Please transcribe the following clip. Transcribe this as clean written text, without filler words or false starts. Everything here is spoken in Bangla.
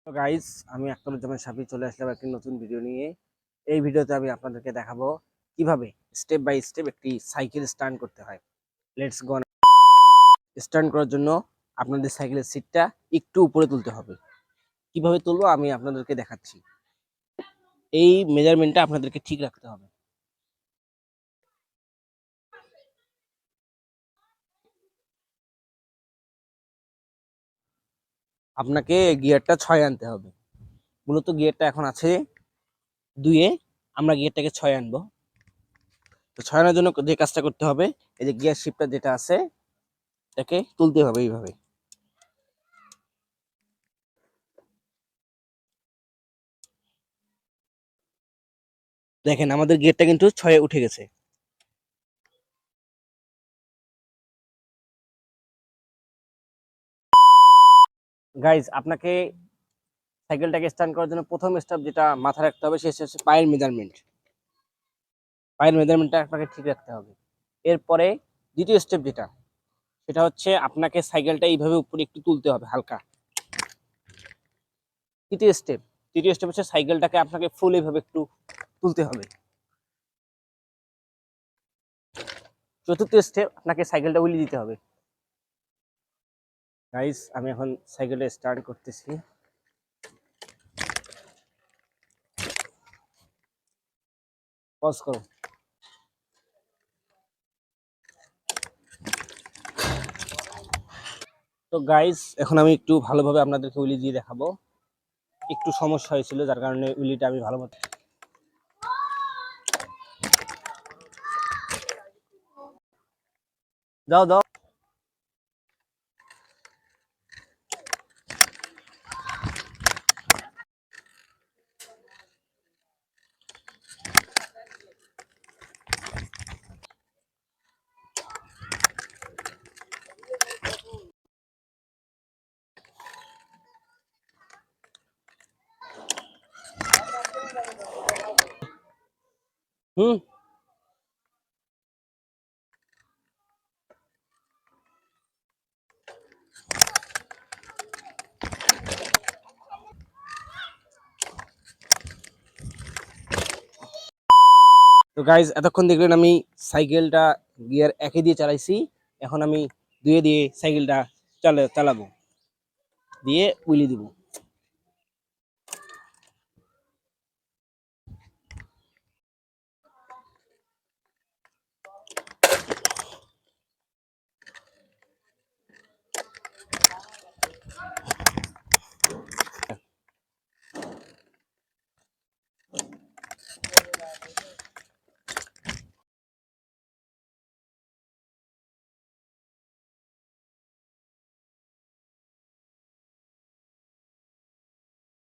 তো গাইস, আমি আখতারুজ্জামান শাফি চলে আসলাম একটি নতুন ভিডিও নিয়ে। এই ভিডিওতে আমি আপনাদেরকে দেখাবো কিভাবে স্টেপ বাই স্টেপ একটি সাইকেল স্টান্ট করতে হয়। Let's go. স্টান্ট করার জন্য আপনাদের সাইকেলের সিটটা একটু উপরে তুলতে হবে। কিভাবে তুলবো আমি আপনাদেরকে দেখাচ্ছি। এই মেজারমেন্টটা আপনাদেরকে ঠিক রাখতে হবে। আপনাকে গিয়ারটা 6 আনতে হবে। মূলত গিয়ারটা এখন আছে 2-এ, আমরা গিয়ারটাকে 6 আনবো। তো 6 আনার জন্য যে কাজটা করতে হবে, এই যে গিয়ার শিফটটা যেটা আছে এটাকে তুলতে হবে এইভাবে। দেখেন আমাদের গিয়ারটা কিন্তু 6-এ উঠে গেছে। গাইজ, আপনাকে সাইকেলটাকে স্টার্ট করার জন্য প্রথম স্টেপ যেটা মাথায় রাখতে হবে সেটা হচ্ছে পায়ের মেজারমেন্ট। পায়ের মেজারমেন্টটা আপনাকে ঠিক রাখতে হবে। এরপরে দ্বিতীয় স্টেপ যেটা, সেটা হচ্ছে আপনাকে সাইকেলটা এইভাবে উপরে একটু তুলতে হবে হালকা। তৃতীয় স্টেপ তৃতীয় স্টেপ হচ্ছে সাইকেলটাকে আপনাকে ফুল এইভাবে একটু তুলতে হবে। চতুর্থ স্টেপ, আপনাকে সাইকেলটা উলিয়ে দিতে হবে। গাইজ, আমি এখন সাইকেলটা স্টার্ট করতেছি। পজ করো। তো গাইজ, এখন আমি একটু ভালোভাবে আপনাদেরকে উলি দিয়ে দেখাবো। একটু সমস্যা হয়েছিল যার কারণে উলিটা আমি ভালো মতো দাও দাও। হুম। তো গাইজ, এতক্ষণ দেখলেন আমি সাইকেলটা গিয়ার 1-এ দিয়ে চালাইছি। এখন আমি 2-এ দিয়ে সাইকেলটা চালাবো, দিয়ে উইলি দিব।